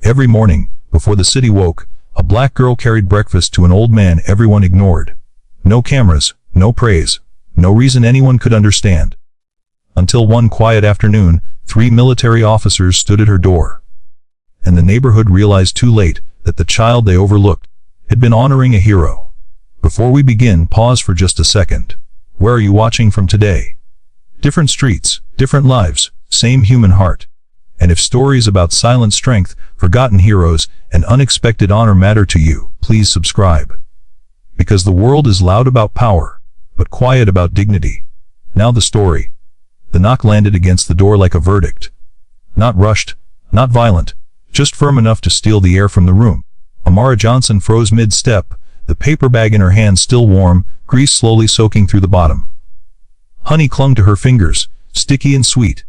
Every morning, before the city woke, a black girl carried breakfast to an old man everyone ignored. No cameras, no praise, no reason anyone could understand. Until one quiet afternoon, 3 military officers stood at her door. And the neighborhood realized too late that the child they overlooked had been honoring a hero. Before we begin, pause for just a second. Where are you watching from today? Different streets, different lives, same human heart. And if stories about silent strength, forgotten heroes, and unexpected honor matter to you, please subscribe. Because the world is loud about power, but quiet about dignity. Now the story. The knock landed against the door like a verdict. Not rushed, not violent, just firm enough to steal the air from the room. Amara Johnson froze mid-step, the paper bag in her hand still warm, grease slowly soaking through the bottom. Honey clung to her fingers, sticky and sweet.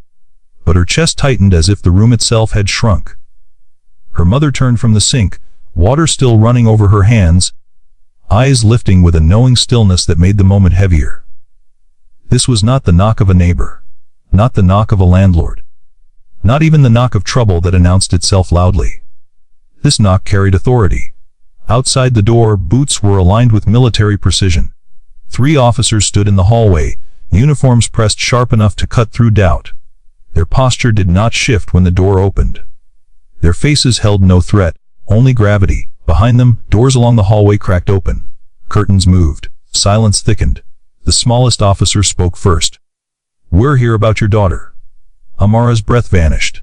But her chest tightened as if the room itself had shrunk. Her mother turned from the sink, water still running over her hands, eyes lifting with a knowing stillness that made the moment heavier. This was not the knock of a neighbor, not the knock of a landlord, not even the knock of trouble that announced itself loudly. This knock carried authority. Outside the door, boots were aligned with military precision. 3 officers stood in the hallway, uniforms pressed sharp enough to cut through doubt. Their posture did not shift when the door opened. Their faces held no threat, only gravity. Behind them, doors along the hallway cracked open. Curtains moved. Silence thickened. The smallest officer spoke first. "We're here about your daughter." Amara's breath vanished.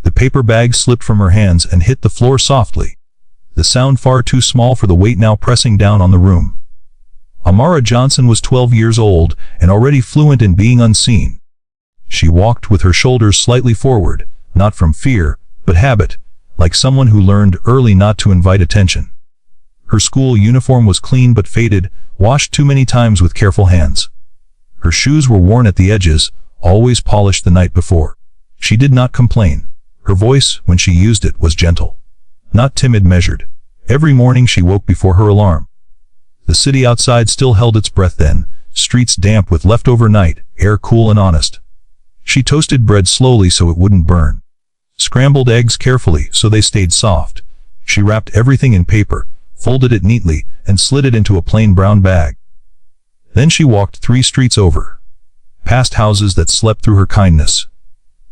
The paper bag slipped from her hands and hit the floor softly, the sound far too small for the weight now pressing down on the room. Amara Johnson was 12 years old and already fluent in being unseen. She walked with her shoulders slightly forward, not from fear, but habit, like someone who learned early not to invite attention. Her school uniform was clean but faded, washed too many times with careful hands. Her shoes were worn at the edges, always polished the night before. She did not complain. Her voice, when she used it, was gentle, not timid, measured. Every morning she woke before her alarm. The city outside still held its breath then, streets damp with leftover night, air cool and honest. She toasted bread slowly so it wouldn't burn. Scrambled eggs carefully so they stayed soft. She wrapped everything in paper, folded it neatly, and slid it into a plain brown bag. Then she walked 3 streets over, past houses that slept through her kindness,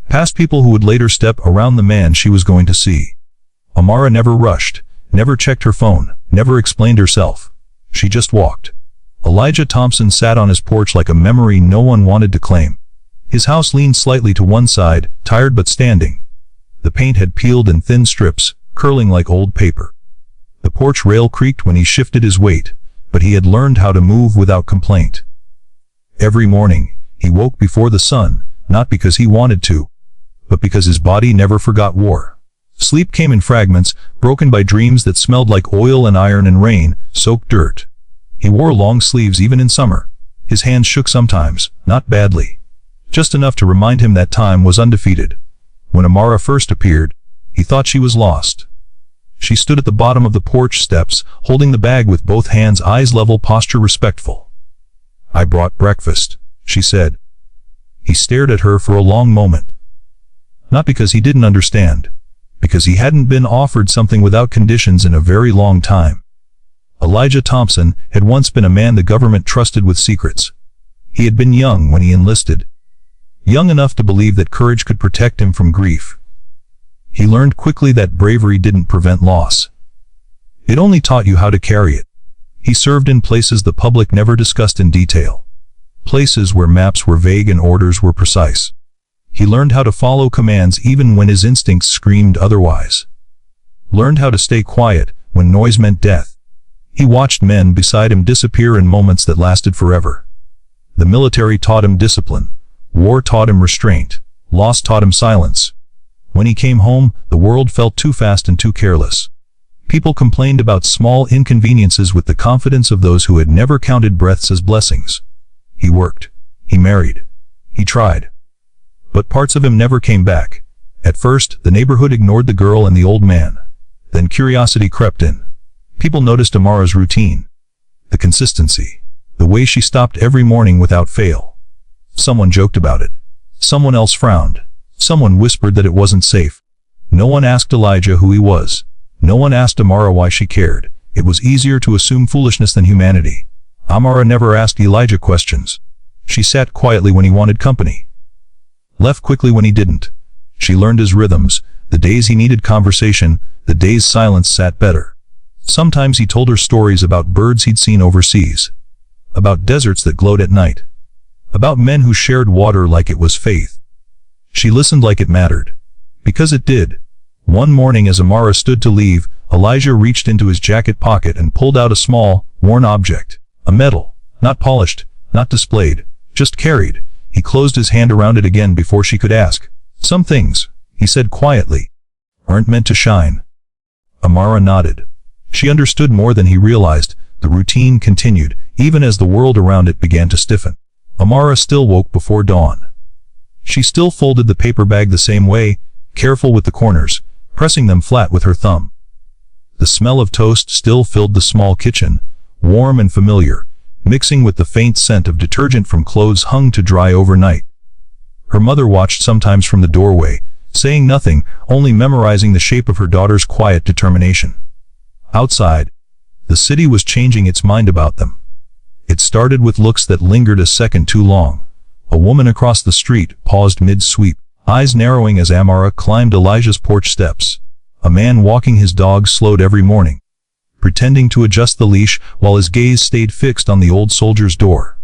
past people who would later step around the man she was going to see. Amara never rushed, never checked her phone, never explained herself. She just walked. Elijah Thompson sat on his porch like a memory no one wanted to claim. His house leaned slightly to one side, tired but standing. The paint had peeled in thin strips, curling like old paper. The porch rail creaked when he shifted his weight, but he had learned how to move without complaint. Every morning, he woke before the sun, not because he wanted to, but because his body never forgot war. Sleep came in fragments, broken by dreams that smelled like oil and iron and rain, soaked dirt. He wore long sleeves even in summer. His hands shook sometimes, not badly, just enough to remind him that time was undefeated. When Amara first appeared, he thought she was lost. She stood at the bottom of the porch steps, holding the bag with both hands, eyes level, posture respectful. "I brought breakfast," she said. He stared at her for a long moment. Not because he didn't understand, because he hadn't been offered something without conditions in a very long time. Elijah Thompson had once been a man the government trusted with secrets. He had been young when he enlisted, young enough to believe that courage could protect him from grief. He learned quickly that bravery didn't prevent loss. It only taught you how to carry it. He served in places the public never discussed in detail, places where maps were vague and orders were precise. He learned how to follow commands even when his instincts screamed otherwise. Learned how to stay quiet when noise meant death. He watched men beside him disappear in moments that lasted forever. The military taught him discipline. War taught him restraint. Loss taught him silence. When he came home, the world felt too fast and too careless. People complained about small inconveniences with the confidence of those who had never counted breaths as blessings. He worked. He married. He tried. But parts of him never came back. At first, the neighborhood ignored the girl and the old man. Then curiosity crept in. People noticed Amara's routine, the consistency, the way she stopped every morning without fail. Someone joked about it. Someone else frowned. Someone whispered that it wasn't safe. No one asked Elijah who he was. No one asked Amara why she cared. It was easier to assume foolishness than humanity. Amara never asked Elijah questions. She sat quietly when he wanted company, left quickly when he didn't. She learned his rhythms, the days he needed conversation, the days silence sat better. Sometimes he told her stories about birds he'd seen overseas, about deserts that glowed at night, about men who shared water like it was faith. She listened like it mattered, because it did. One morning as Amara stood to leave, Elijah reached into his jacket pocket and pulled out a small, worn object, a medal, not polished, not displayed, just carried. He closed his hand around it again before she could ask. Some things, he said quietly, aren't meant to shine. Amara nodded. She understood more than he realized. The routine continued, even as the world around it began to stiffen. Amara still woke before dawn. She still folded the paper bag the same way, careful with the corners, pressing them flat with her thumb. The smell of toast still filled the small kitchen, warm and familiar, mixing with the faint scent of detergent from clothes hung to dry overnight. Her mother watched sometimes from the doorway, saying nothing, only memorizing the shape of her daughter's quiet determination. Outside, the city was changing its mind about them. It started with looks that lingered a second too long. A woman across the street paused mid-sweep, eyes narrowing as Amara climbed Elijah's porch steps. A man walking his dog slowed every morning, pretending to adjust the leash while his gaze stayed fixed on the old soldier's door.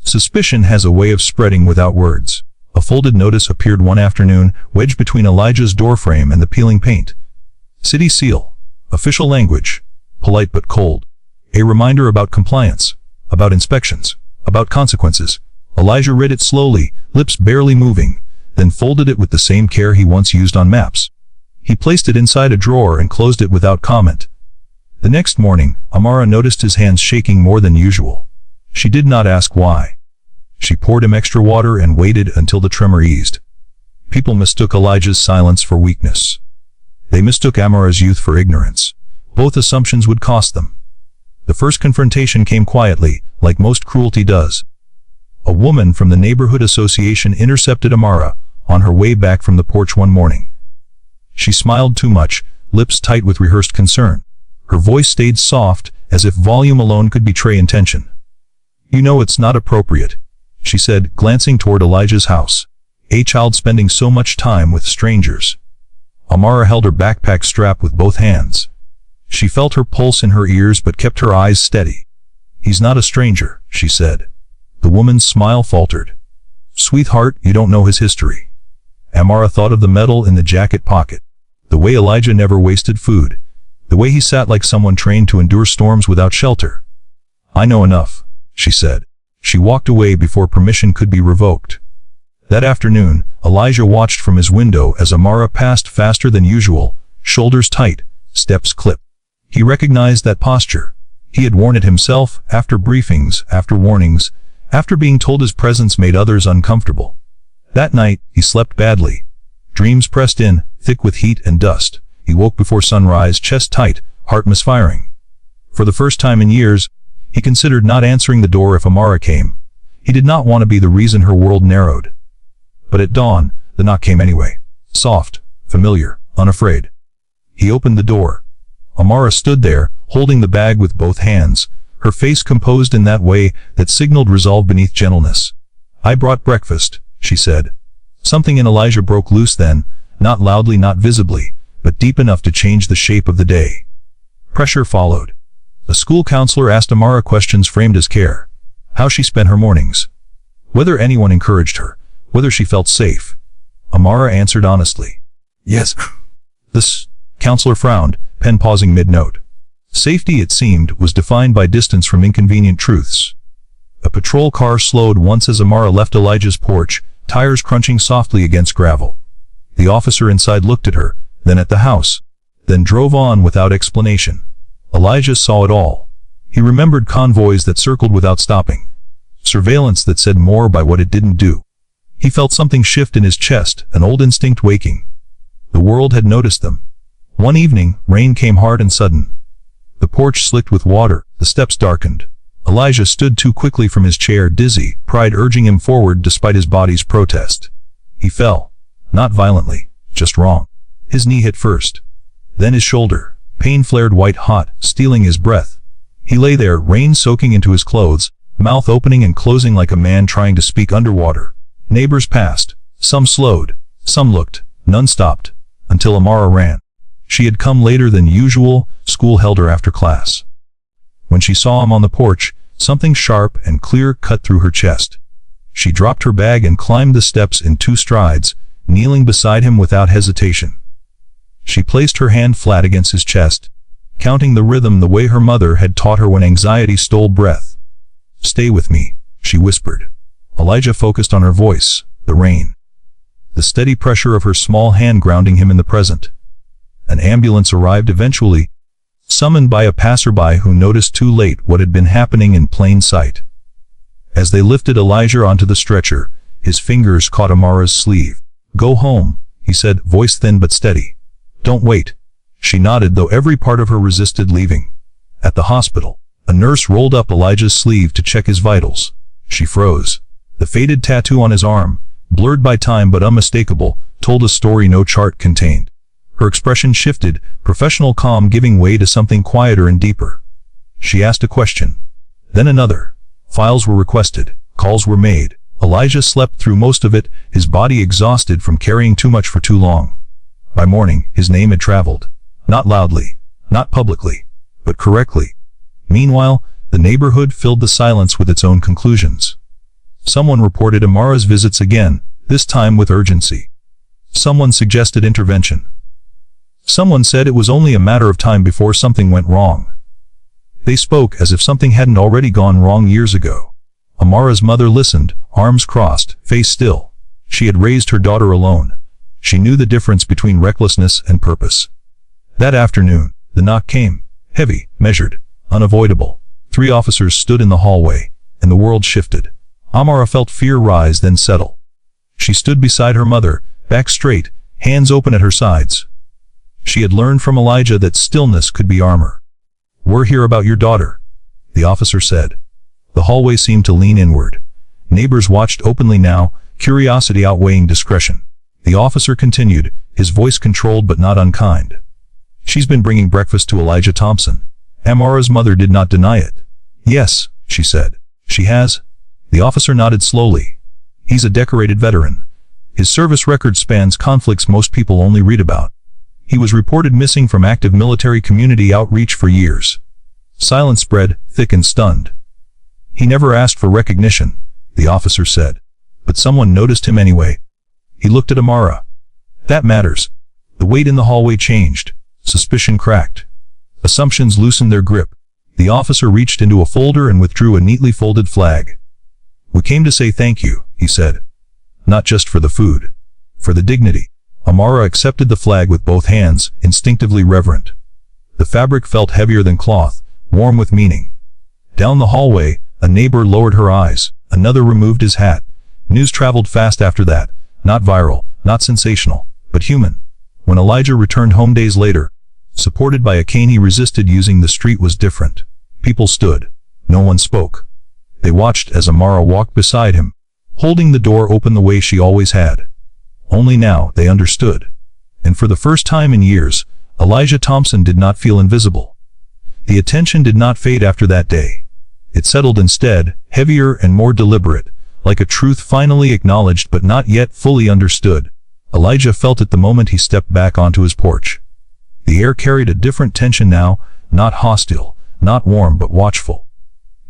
Suspicion has a way of spreading without words. A folded notice appeared one afternoon, wedged between Elijah's doorframe and the peeling paint. City seal. Official language. Polite but cold. A reminder about compliance, about inspections, about consequences. Elijah read it slowly, lips barely moving, then folded it with the same care he once used on maps. He placed it inside a drawer and closed it without comment. The next morning, Amara noticed his hands shaking more than usual. She did not ask why. She poured him extra water and waited until the tremor eased. People mistook Elijah's silence for weakness. They mistook Amara's youth for ignorance. Both assumptions would cost them. The first confrontation came quietly, like most cruelty does. A woman from the neighborhood association intercepted Amara on her way back from the porch one morning. She smiled too much, lips tight with rehearsed concern. Her voice stayed soft, as if volume alone could betray intention. "You know it's not appropriate," she said, glancing toward Elijah's house. "A child spending so much time with strangers." Amara held her backpack strap with both hands. She felt her pulse in her ears but kept her eyes steady. "He's not a stranger," she said. The woman's smile faltered. "Sweetheart, you don't know his history." Amara thought of the medal in the jacket pocket, the way Elijah never wasted food, the way he sat like someone trained to endure storms without shelter. "I know enough," she said. She walked away before permission could be revoked. That afternoon, Elijah watched from his window as Amara passed faster than usual, shoulders tight, steps clipped. He recognized that posture. He had worn it himself, after briefings, after warnings, after being told his presence made others uncomfortable. That night, he slept badly. Dreams pressed in, thick with heat and dust. He woke before sunrise, chest tight, heart misfiring. For the first time in years, he considered not answering the door if Amara came. He did not want to be the reason her world narrowed. But at dawn, the knock came anyway. Soft, familiar, unafraid. He opened the door. Amara stood there, holding the bag with both hands, her face composed in that way that signaled resolve beneath gentleness. "I brought breakfast," she said. Something in Elijah broke loose then, not loudly, not visibly, but deep enough to change the shape of the day. Pressure followed. A school counselor asked Amara questions framed as care. How she spent her mornings. Whether anyone encouraged her. Whether she felt safe. Amara answered honestly. "Yes." The counselor frowned, pen pausing mid-note. Safety, it seemed, was defined by distance from inconvenient truths. A patrol car slowed once as Amara left Elijah's porch, tires crunching softly against gravel. The officer inside looked at her, then at the house, then drove on without explanation. Elijah saw it all. He remembered convoys that circled without stopping. Surveillance that said more by what it didn't do. He felt something shift in his chest, an old instinct waking. The world had noticed them. One evening, rain came hard and sudden. The porch slicked with water, the steps darkened. Elijah stood too quickly from his chair, dizzy, pride urging him forward despite his body's protest. He fell. Not violently, just wrong. His knee hit first. Then his shoulder. Pain flared white-hot, stealing his breath. He lay there, rain soaking into his clothes, mouth opening and closing like a man trying to speak underwater. Neighbors passed. Some slowed. Some looked. None stopped. Until Amara ran. She had come later than usual. School held her after class. When she saw him on the porch, something sharp and clear cut through her chest. She dropped her bag and climbed the steps in 2 strides, kneeling beside him without hesitation. She placed her hand flat against his chest, counting the rhythm the way her mother had taught her when anxiety stole breath. "Stay with me," she whispered. Elijah focused on her voice, the rain. The steady pressure of her small hand grounding him in the present. An ambulance arrived eventually, summoned by a passerby who noticed too late what had been happening in plain sight. As they lifted Elijah onto the stretcher, his fingers caught Amara's sleeve. "Go home," he said, voice thin but steady. "Don't wait." She nodded, though every part of her resisted leaving. At the hospital, a nurse rolled up Elijah's sleeve to check his vitals. She froze. The faded tattoo on his arm, blurred by time but unmistakable, told a story no chart contained. Her expression shifted, professional calm giving way to something quieter and deeper. She asked a question. Then another. Files were requested. Calls were made. Elijah slept through most of it, his body exhausted from carrying too much for too long. By morning, his name had traveled. Not loudly, not publicly, but correctly. Meanwhile, the neighborhood filled the silence with its own conclusions. Someone reported Amara's visits again, this time with urgency. Someone suggested intervention. Someone said it was only a matter of time before something went wrong. They spoke as if something hadn't already gone wrong years ago. Amara's mother listened, arms crossed, face still. She had raised her daughter alone. She knew the difference between recklessness and purpose. That afternoon, the knock came, heavy, measured, unavoidable. 3 officers stood in the hallway, and the world shifted. Amara felt fear rise then settle. She stood beside her mother, back straight, hands open at her sides. She had learned from Elijah that stillness could be armor. "We're here about your daughter," the officer said. The hallway seemed to lean inward. Neighbors watched openly now, curiosity outweighing discretion. The officer continued, his voice controlled but not unkind. "She's been bringing breakfast to Elijah Thompson." Amara's mother did not deny it. "Yes," she said. "She has?" The officer nodded slowly. "He's a decorated veteran. His service record spans conflicts most people only read about. He was reported missing from active military community outreach for years." Silence spread, thick and stunned. "He never asked for recognition," the officer said. "But someone noticed him anyway." He looked at Amara. "That matters." The weight in the hallway changed. Suspicion cracked. Assumptions loosened their grip. The officer reached into a folder and withdrew a neatly folded flag. "We came to say thank you," he said. "Not just for the food. For the dignity." Amara accepted the flag with both hands, instinctively reverent. The fabric felt heavier than cloth, warm with meaning. Down the hallway, a neighbor lowered her eyes. Another removed his hat. News traveled fast after that. Not viral, not sensational, but human. When Elijah returned home days later, supported by a cane he resisted using, the street was different. People stood. No one spoke. They watched as Amara walked beside him, holding the door open the way she always had. Only now they understood. And for the first time in years, Elijah Thompson did not feel invisible. The attention did not fade after that day. It settled instead, heavier and more deliberate, like a truth finally acknowledged but not yet fully understood. Elijah felt it the moment he stepped back onto his porch. The air carried a different tension now, not hostile, not warm but watchful.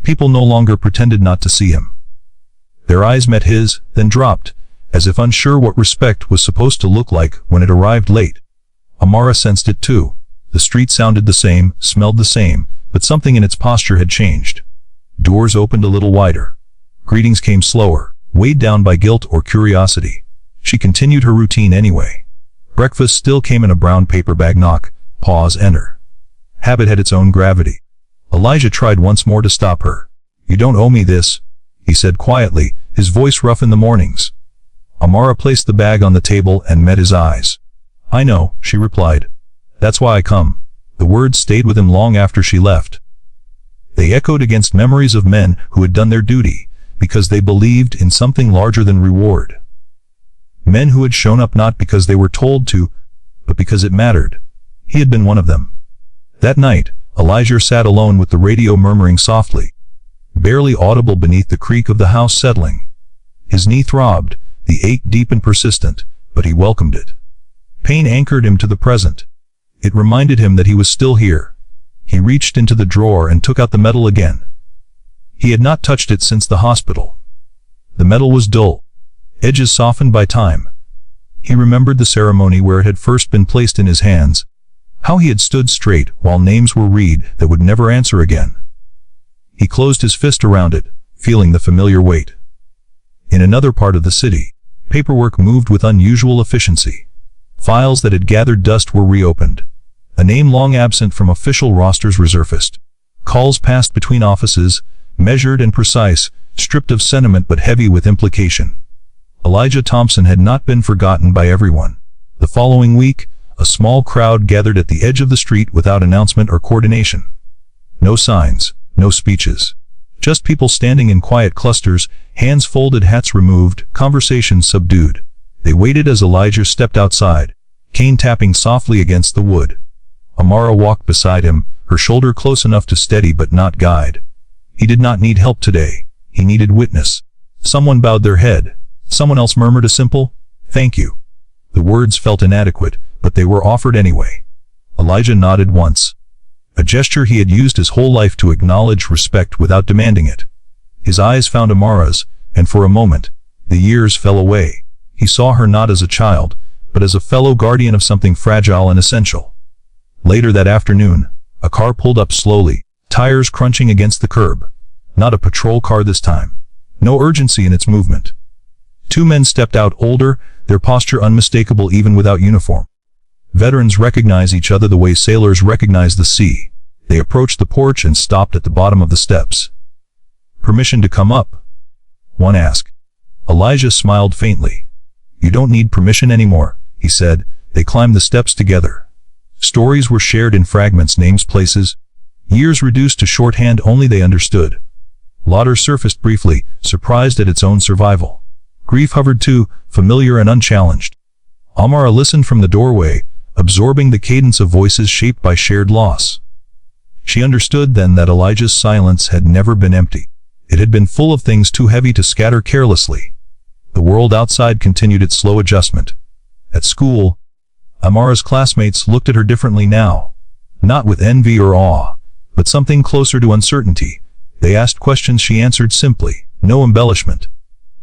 People no longer pretended not to see him. Their eyes met his, then dropped, as if unsure what respect was supposed to look like when it arrived late. Amara sensed it too. The street sounded the same, smelled the same, but something in its posture had changed. Doors opened a little wider. Greetings came slower, weighed down by guilt or curiosity. She continued her routine anyway. Breakfast still came in a brown paper bag. Knock, pause, enter. Habit had its own gravity. Elijah tried once more to stop her. "You don't owe me this," he said quietly, his voice rough in the mornings. Amara placed the bag on the table and met his eyes. "I know," she replied. "That's why I come." The words stayed with him long after she left. They echoed against memories of men who had done their duty, because they believed in something larger than reward. Men who had shown up not because they were told to, but because it mattered. He had been one of them. That night, Elijah sat alone with the radio murmuring softly, barely audible beneath the creak of the house settling. His knee throbbed, the ache deep and persistent, but he welcomed it. Pain anchored him to the present. It reminded him that he was still here. He reached into the drawer and took out the metal again. He had not touched it since the hospital. The metal was dull, edges softened by time. He remembered the ceremony where it had first been placed in his hands, how he had stood straight while names were read that would never answer again. He closed his fist around it, feeling the familiar weight. In another part of the city, paperwork moved with unusual efficiency. Files that had gathered dust were reopened. A name long absent from official rosters resurfaced. Calls passed between offices, measured and precise, stripped of sentiment but heavy with implication. Elijah Thompson had not been forgotten by everyone. The following week, a small crowd gathered at the edge of the street without announcement or coordination. No signs, no speeches. Just people standing in quiet clusters, hands folded, hats removed, conversations subdued. They waited as Elijah stepped outside, cane tapping softly against the wood. Amara walked beside him, her shoulder close enough to steady but not guide. He did not need help today. He needed witness. Someone bowed their head. Someone else murmured a simple, "Thank you." The words felt inadequate, but they were offered anyway. Elijah nodded once. A gesture he had used his whole life to acknowledge respect without demanding it. His eyes found Amara's, and for a moment, the years fell away. He saw her not as a child, but as a fellow guardian of something fragile and essential. Later that afternoon, a car pulled up slowly, tires crunching against the curb. Not a patrol car this time. No urgency in its movement. Two men stepped out, older, their posture unmistakable even without uniform. Veterans recognize each other the way sailors recognize the sea. They approached the porch and stopped at the bottom of the steps. "Permission to come up?" one asked. Elijah smiled faintly. "You don't need permission anymore," he said. They climbed the steps together. Stories were shared in fragments, names, places. Years reduced to shorthand only they understood. Laughter surfaced briefly, surprised at its own survival. Grief hovered too, familiar and unchallenged. Amara listened from the doorway, absorbing the cadence of voices shaped by shared loss. She understood then that Elijah's silence had never been empty. It had been full of things too heavy to scatter carelessly. The world outside continued its slow adjustment. At school, Amara's classmates looked at her differently now. Not with envy or awe, but something closer to uncertainty. They asked questions she answered simply, no embellishment,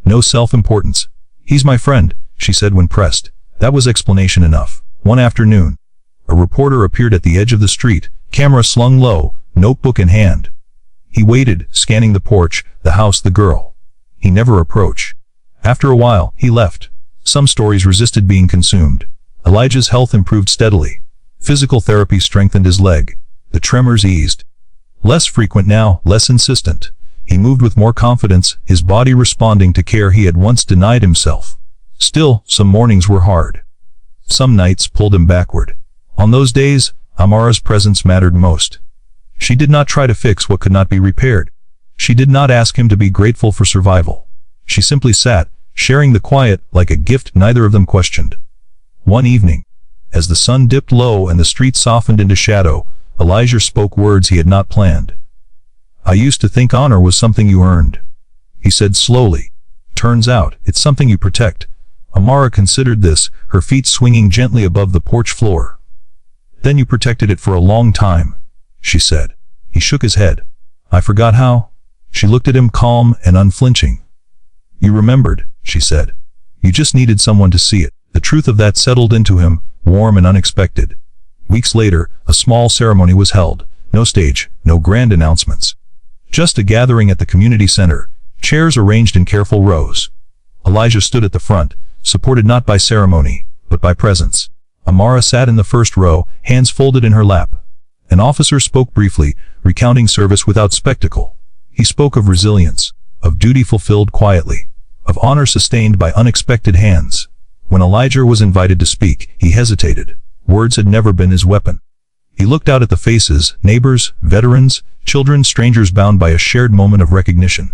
no self-importance. "He's my friend," she said when pressed. That was explanation enough. One afternoon, a reporter appeared at the edge of the street, camera slung low, notebook in hand. He waited, scanning the porch, the house, the girl. He never approached. After a while, he left. Some stories resisted being consumed. Elijah's health improved steadily. Physical therapy strengthened his leg. The tremors eased. Less frequent now, less insistent. He moved with more confidence, his body responding to care he had once denied himself. Still, some mornings were hard. Some nights pulled him backward. On those days, Amara's presence mattered most. She did not try to fix what could not be repaired. She did not ask him to be grateful for survival. She simply sat, sharing the quiet like a gift neither of them questioned. One evening, as the sun dipped low and the street softened into shadow, Elijah spoke words he had not planned. "I used to think honor was something you earned," he said slowly. "Turns out, it's something you protect." Amara considered this, her feet swinging gently above the porch floor. "Then you protected it for a long time," she said. He shook his head. "I forgot how." She looked at him, calm and unflinching. "You remembered," she said. "You just needed someone to see it." The truth of that settled into him, warm and unexpected. Weeks later, a small ceremony was held. No stage, no grand announcements. Just a gathering at the community center, chairs arranged in careful rows. Elijah stood at the front, supported not by ceremony, but by presence. Amara sat in the first row, hands folded in her lap. An officer spoke briefly, recounting service without spectacle. He spoke of resilience, of duty fulfilled quietly, of honor sustained by unexpected hands. When Elijah was invited to speak, he hesitated. Words had never been his weapon. He looked out at the faces, neighbors, veterans, children, strangers bound by a shared moment of recognition.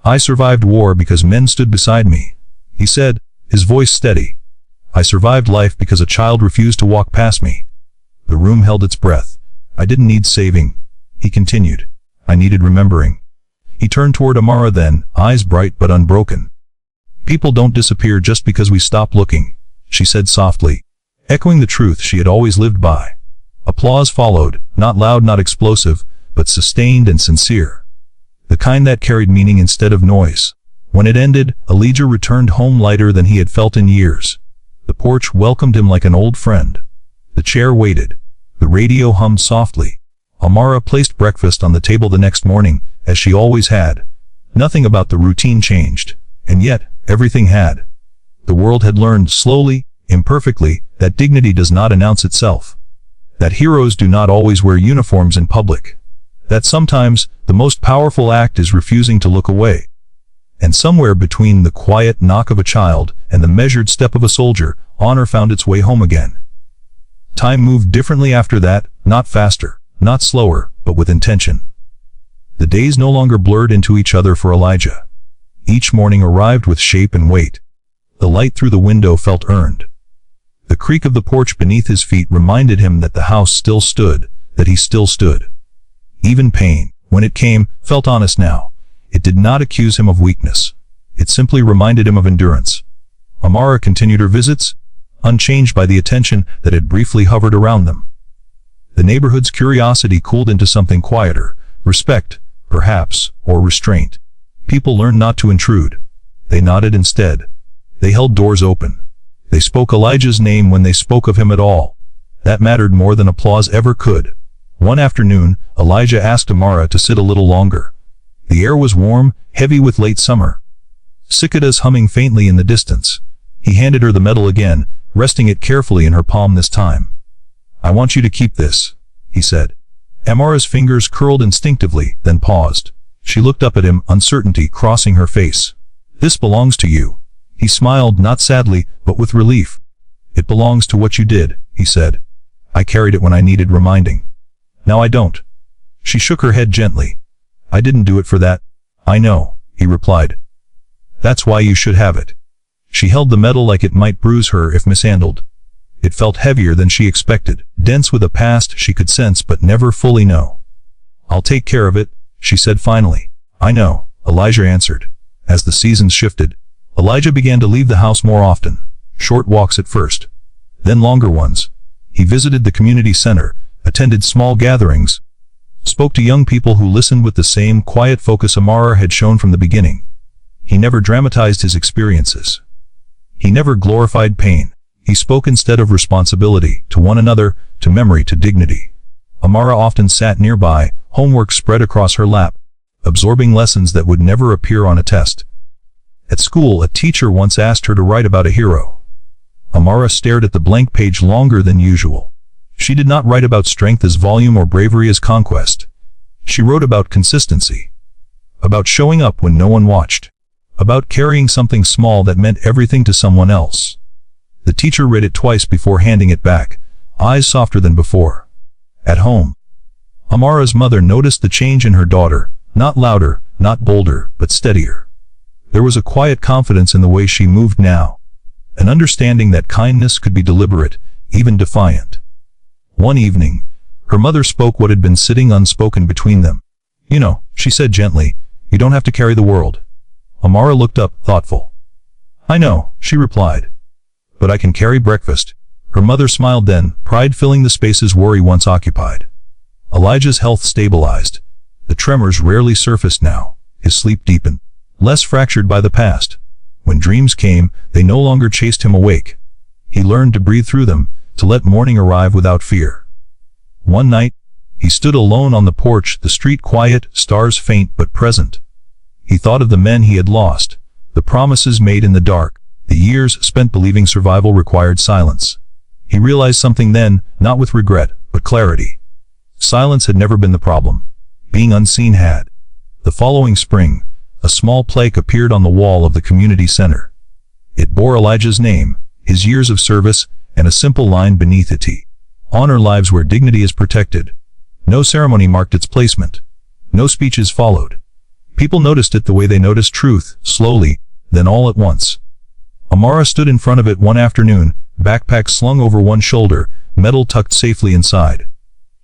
"I survived war because men stood beside me," he said, his voice steady. I survived life because a child refused to walk past me. The room held its breath. I didn't need saving, he continued. I needed remembering. He turned toward Amara then, eyes bright but unbroken. People don't disappear just because we stop looking, she said softly, echoing the truth she had always lived by. Applause followed, not loud, not explosive, but sustained and sincere. The kind that carried meaning instead of noise. When it ended, Elijah returned home lighter than he had felt in years. The porch welcomed him like an old friend. The chair waited. The radio hummed softly. Amara placed breakfast on the table the next morning, as she always had. Nothing about the routine changed, and yet, everything had. The world had learned slowly, imperfectly, that dignity does not announce itself. That heroes do not always wear uniforms in public. That sometimes, the most powerful act is refusing to look away. And somewhere between the quiet knock of a child and the measured step of a soldier, honor found its way home again. Time moved differently after that, not faster, not slower, but with intention. The days no longer blurred into each other for Elijah. Each morning arrived with shape and weight. The light through the window felt earned. The creak of the porch beneath his feet reminded him that the house still stood, that he still stood. Even pain, when it came, felt honest now. It did not accuse him of weakness. It simply reminded him of endurance. Amara continued her visits, unchanged by the attention that had briefly hovered around them. The neighborhood's curiosity cooled into something quieter, respect, perhaps, or restraint. People learned not to intrude. They nodded instead. They held doors open. They spoke Elijah's name when they spoke of him at all. That mattered more than applause ever could. One afternoon, Elijah asked Amara to sit a little longer. The air was warm, heavy with late summer. Cicadas humming faintly in the distance. He handed her the medal again, resting it carefully in her palm this time. I want you to keep this, he said. Amara's fingers curled instinctively, then paused. She looked up at him, uncertainty crossing her face. This belongs to you. He smiled, not sadly, but with relief. It belongs to what you did, he said. I carried it when I needed reminding. Now I don't. She shook her head gently. I didn't do it for that. I know, he replied. That's why you should have it. She held the medal like it might bruise her if mishandled. It felt heavier than she expected, dense with a past she could sense but never fully know. I'll take care of it, she said finally. I know, Elijah answered. As the seasons shifted, Elijah began to leave the house more often, short walks at first, then longer ones. He visited the community center, attended small gatherings, spoke to young people who listened with the same quiet focus Amara had shown from the beginning. He never dramatized his experiences. He never glorified pain. He spoke instead of responsibility, to one another, to memory, to dignity. Amara often sat nearby, homework spread across her lap, absorbing lessons that would never appear on a test. At school, a teacher once asked her to write about a hero. Amara stared at the blank page longer than usual. She did not write about strength as volume or bravery as conquest. She wrote about consistency. About showing up when no one watched. About carrying something small that meant everything to someone else. The teacher read it twice before handing it back, eyes softer than before. At home, Amara's mother noticed the change in her daughter, not louder, not bolder, but steadier. There was a quiet confidence in the way she moved now, an understanding that kindness could be deliberate, even defiant. One evening, her mother spoke what had been sitting unspoken between them. You know, she said gently, you don't have to carry the world. Amara looked up, thoughtful. I know, she replied. But I can carry breakfast. Her mother smiled then, pride filling the spaces worry once occupied. Elijah's health stabilized. The tremors rarely surfaced now. His sleep deepened, less fractured by the past. When dreams came, they no longer chased him awake. He learned to breathe through them, to let morning arrive without fear. One night, he stood alone on the porch, the street quiet, stars faint but present. He thought of the men he had lost, the promises made in the dark, the years spent believing survival required silence. He realized something then, not with regret, but clarity. Silence had never been the problem. Being unseen had. The following spring, a small plaque appeared on the wall of the community center. It bore Elijah's name, his years of service, and a simple line beneath it: honor lives where dignity is protected. No ceremony marked its placement. No speeches followed. People noticed it the way they noticed truth, slowly, then all at once. Amara stood in front of it one afternoon, backpack slung over one shoulder, metal tucked safely inside.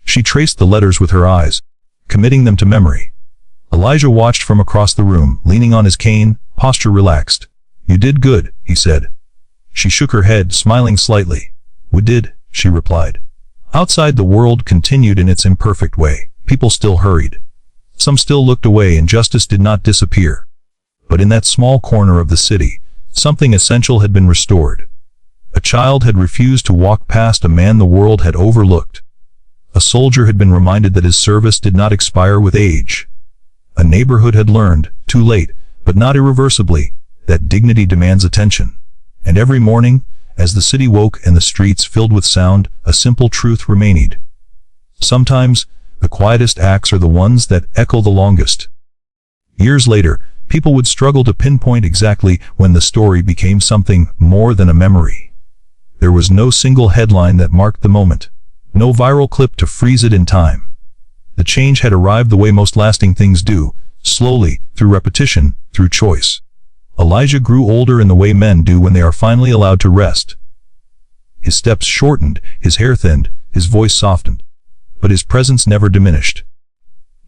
She traced the letters with her eyes, committing them to memory. Elijah watched from across the room, leaning on his cane, posture relaxed. "You did good," he said. She shook her head, smiling slightly. "We did," she replied. Outside, the world continued in its imperfect way. People still hurried. Some still looked away, and justice did not disappear. But in that small corner of the city, something essential had been restored. A child had refused to walk past a man the world had overlooked. A soldier had been reminded that his service did not expire with age. A neighborhood had learned, too late, but not irreversibly, that dignity demands attention. And every morning, as the city woke and the streets filled with sound, a simple truth remained. Sometimes, the quietest acts are the ones that echo the longest. Years later, people would struggle to pinpoint exactly when the story became something more than a memory. There was no single headline that marked the moment, no viral clip to freeze it in time. The change had arrived the way most lasting things do, slowly, through repetition, through choice. Elijah grew older in the way men do when they are finally allowed to rest. His steps shortened, his hair thinned, his voice softened. But his presence never diminished.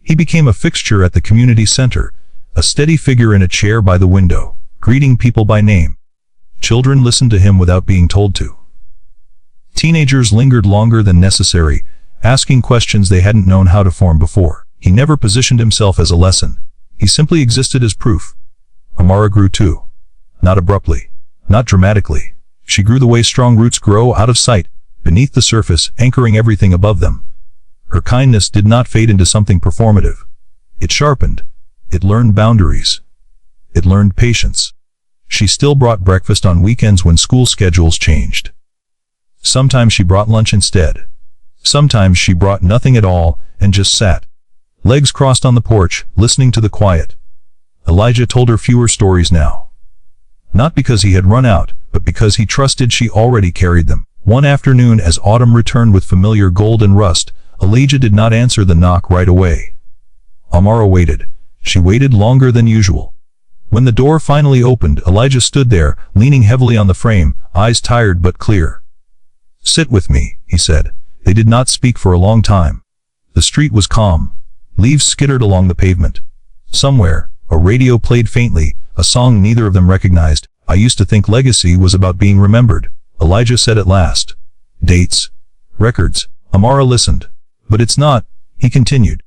He became a fixture at the community center, a steady figure in a chair by the window, greeting people by name. Children listened to him without being told to. Teenagers lingered longer than necessary, asking questions they hadn't known how to form before. He never positioned himself as a lesson. He simply existed as proof. Amara grew too. Not abruptly. Not dramatically. She grew the way strong roots grow out of sight, beneath the surface, anchoring everything above them. Her kindness did not fade into something performative. It sharpened. It learned boundaries. It learned patience. She still brought breakfast on weekends when school schedules changed. Sometimes she brought lunch instead. Sometimes she brought nothing at all and just sat, legs crossed on the porch, listening to the quiet. Elijah told her fewer stories now. Not because he had run out, but because he trusted she already carried them. One afternoon, as autumn returned with familiar gold and rust, Elijah did not answer the knock right away. Amara waited. She waited longer than usual. When the door finally opened, Elijah stood there, leaning heavily on the frame, eyes tired but clear. "Sit with me," he said. They did not speak for a long time. The street was calm. Leaves skittered along the pavement. Somewhere, a radio played faintly, a song neither of them recognized. "I used to think legacy was about being remembered," Elijah said at last. "Dates. Records." Amara listened. "But it's not," he continued.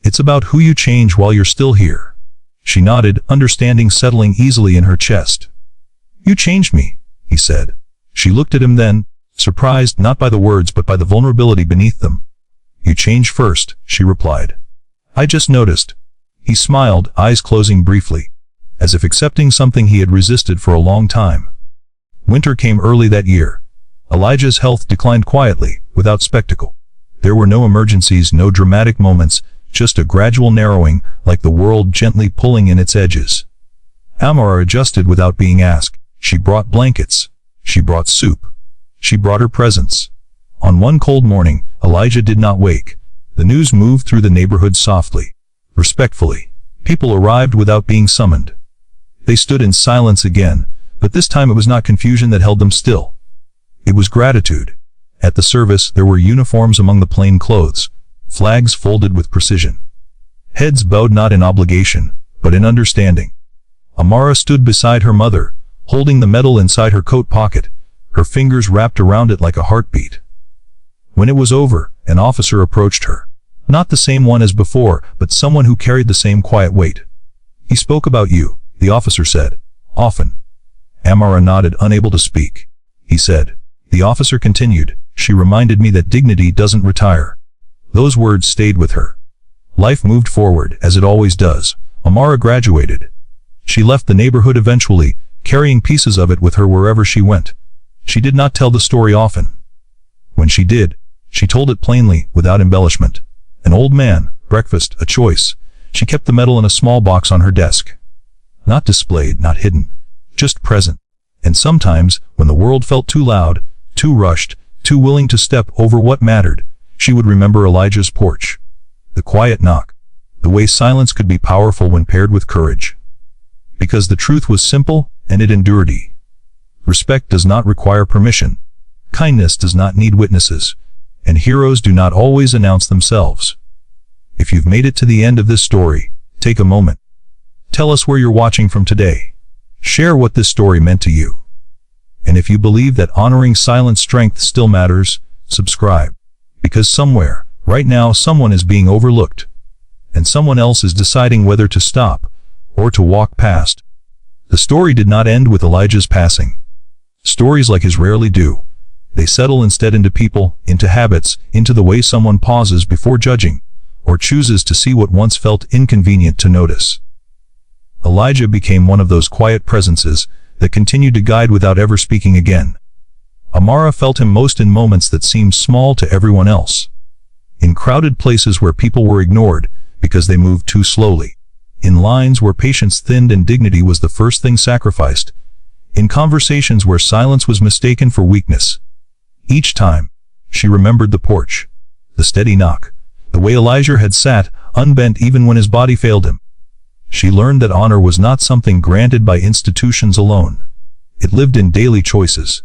"It's about who you change while you're still here." She nodded, understanding settling easily in her chest. "You changed me," he said. She looked at him then, surprised not by the words but by the vulnerability beneath them. "You changed first," she replied. "I just noticed." He smiled, eyes closing briefly, as if accepting something he had resisted for a long time. Winter came early that year. Elijah's health declined quietly, without spectacle. There were no emergencies, no dramatic moments, just a gradual narrowing, like the world gently pulling in its edges. Amara adjusted without being asked. She brought blankets. She brought soup. She brought her presence. On one cold morning, Elijah did not wake. The news moved through the neighborhood softly, respectfully. People arrived without being summoned. They stood in silence again, but this time it was not confusion that held them still. It was gratitude. At the service, there were uniforms among the plain clothes, flags folded with precision. Heads bowed not in obligation, but in understanding. Amara stood beside her mother, holding the medal inside her coat pocket, her fingers wrapped around it like a heartbeat. When it was over, an officer approached her. Not the same one as before, but someone who carried the same quiet weight. "He spoke about you," the officer said. "Often." Amara nodded, unable to speak. He said. The officer continued, "She reminded me that dignity doesn't retire." Those words stayed with her. Life moved forward, as it always does. Amara graduated. She left the neighborhood eventually, carrying pieces of it with her wherever she went. She did not tell the story often. When she did, she told it plainly, without embellishment. An old man, breakfast, a choice. She kept the medal in a small box on her desk. Not displayed, not hidden, just present. And sometimes, when the world felt too loud, too rushed, too willing to step over what mattered, she would remember Elijah's porch. The quiet knock. The way silence could be powerful when paired with courage. Because the truth was simple, and it endured. Respect does not require permission. kindness does not need witnesses, and heroes do not always announce themselves. If you've made it to the end of this story, take a moment. Tell us where you're watching from today. Share what this story meant to you. And if you believe that honoring silent strength still matters, subscribe. Because somewhere, right now, someone is being overlooked. And someone else is deciding whether to stop or to walk past. The story did not end with Elijah's passing. Stories like his rarely do. They settle instead into people, into habits, into the way someone pauses before judging, or chooses to see what once felt inconvenient to notice. Elijah became one of those quiet presences that continued to guide without ever speaking again. Amara felt him most in moments that seemed small to everyone else. In crowded places where people were ignored because they moved too slowly. In lines where patience thinned and dignity was the first thing sacrificed. In conversations where silence was mistaken for weakness. Each time, she remembered the porch, the steady knock, the way Elijah had sat, unbent even when his body failed him. She learned that honor was not something granted by institutions alone. It lived in daily choices.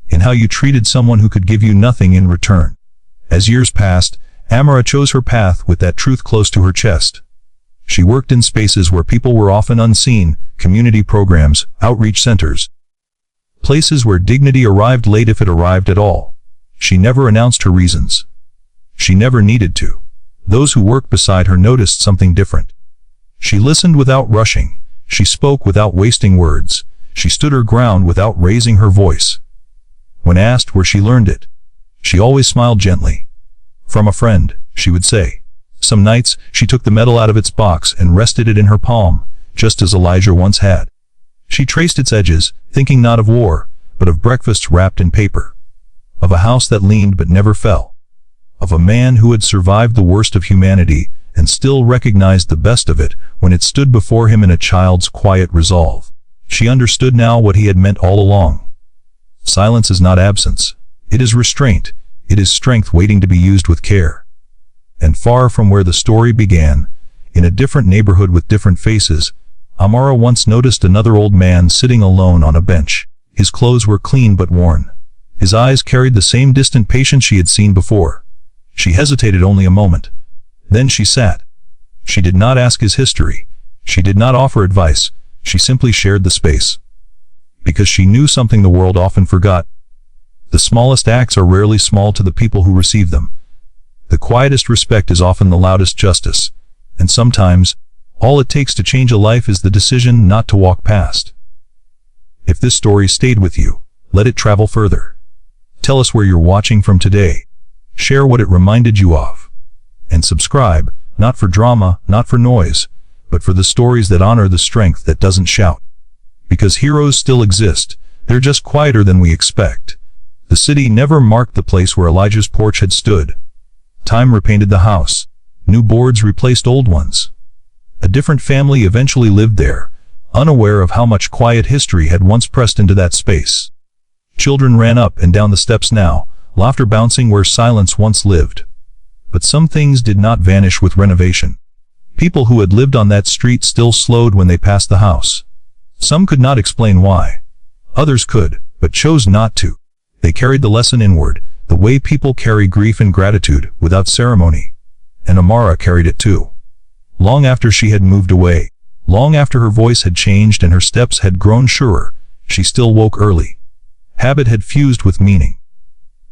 In how you treated someone who could give you nothing in return. As years passed, Amara chose her path with that truth close to her chest. She worked in spaces where people were often unseen, community programs, outreach centers. Places where dignity arrived late if it arrived at all. She never announced her reasons. She never needed to. Those who worked beside her noticed something different. She listened without rushing. She spoke without wasting words. She stood her ground without raising her voice. When asked where she learned it, she always smiled gently. From a friend, she would say. Some nights, she took the medal out of its box and rested it in her palm, just as Elijah once had. She traced its edges, thinking not of war, but of breakfasts wrapped in paper. Of a house that leaned but never fell. Of a man who had survived the worst of humanity and still recognized the best of it when it stood before him in a child's quiet resolve. She understood now what he had meant all along. Silence is not absence. It is restraint. It is strength waiting to be used with care. And far from where the story began, in a different neighborhood with different faces, Amara once noticed another old man sitting alone on a bench. His clothes were clean but worn. His eyes carried the same distant patience she had seen before. She hesitated only a moment. Then she sat. She did not ask his history. She did not offer advice. She simply shared the space. Because she knew something the world often forgot. The smallest acts are rarely small to the people who receive them. The quietest respect is often the loudest justice. And sometimes, all it takes to change a life is the decision not to walk past. If this story stayed with you, let it travel further. Tell us where you're watching from today. Share what it reminded you of. And subscribe, not for drama, not for noise, but for the stories that honor the strength that doesn't shout. Because heroes still exist, they're just quieter than we expect. The city never marked the place where Elijah's porch had stood. Time repainted the house. New boards replaced old ones. A different family eventually lived there, unaware of how much quiet history had once pressed into that space. Children ran up and down the steps now, laughter bouncing where silence once lived. But some things did not vanish with renovation. People who had lived on that street still slowed when they passed the house. Some could not explain why. Others could, but chose not to. They carried the lesson inward, the way people carry grief and gratitude, without ceremony. And Amara carried it too. Long after she had moved away, long after her voice had changed and her steps had grown surer, she still woke early. Habit had fused with meaning.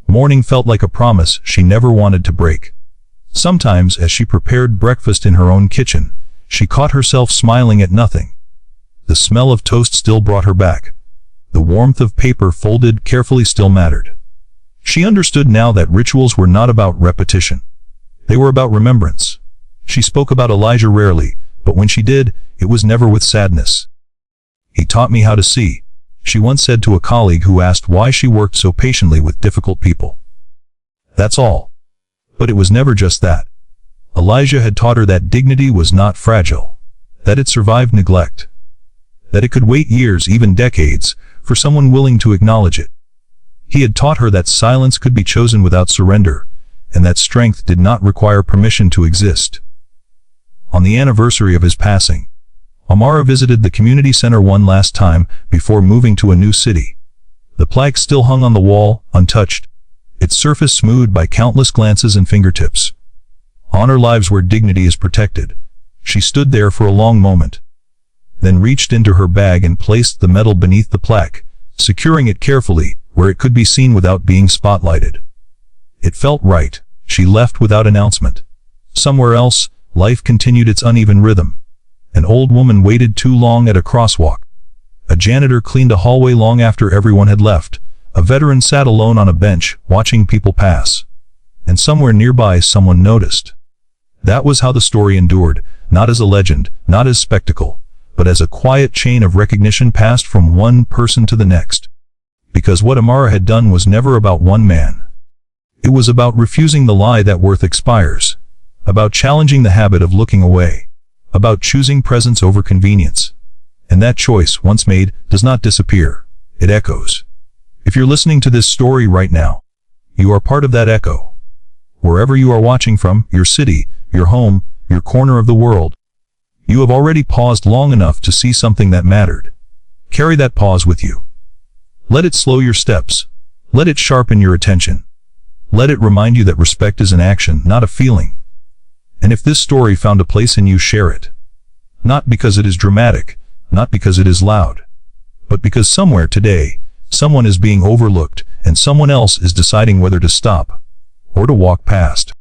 Morning felt like a promise she never wanted to break. Sometimes, as she prepared breakfast in her own kitchen, she caught herself smiling at nothing. The smell of toast still brought her back. The warmth of paper folded carefully still mattered. She understood now that rituals were not about repetition. They were about remembrance. She spoke about Elijah rarely, but when she did, it was never with sadness. He taught me how to see, she once said to a colleague who asked why she worked so patiently with difficult people. That's all. But it was never just that. Elijah had taught her that dignity was not fragile, that it survived neglect, that it could wait years, even decades, for someone willing to acknowledge it. He had taught her that silence could be chosen without surrender, and that strength did not require permission to exist. On the anniversary of his passing, Amara visited the community center one last time before moving to a new city. The plaque still hung on the wall, untouched, its surface smoothed by countless glances and fingertips. Honor lives where dignity is protected. She stood there for a long moment, then reached into her bag and placed the medal beneath the plaque, securing it carefully where it could be seen without being spotlighted. It felt right. She left without announcement. Somewhere else, life continued its uneven rhythm. An old woman waited too long at a crosswalk. A janitor cleaned a hallway long after everyone had left. A veteran sat alone on a bench, watching people pass. And somewhere nearby someone noticed. That was how the story endured, not as a legend, not as spectacle, but as a quiet chain of recognition passed from one person to the next. Because what Amara had done was never about one man. It was about refusing the lie that worth expires, about challenging the habit of looking away, about choosing presence over convenience. And that choice, once made, does not disappear. It echoes. If you're listening to this story right now, you are part of that echo. Wherever you are watching from, your city, your home, your corner of the world, you have already paused long enough to see something that mattered. Carry that pause with you. Let it slow your steps. Let it sharpen your attention. Let it remind you that respect is an action, not a feeling. And if this story found a place in you, share it. Not because it is dramatic, not because it is loud, but because somewhere today, someone is being overlooked and someone else is deciding whether to stop or to walk past.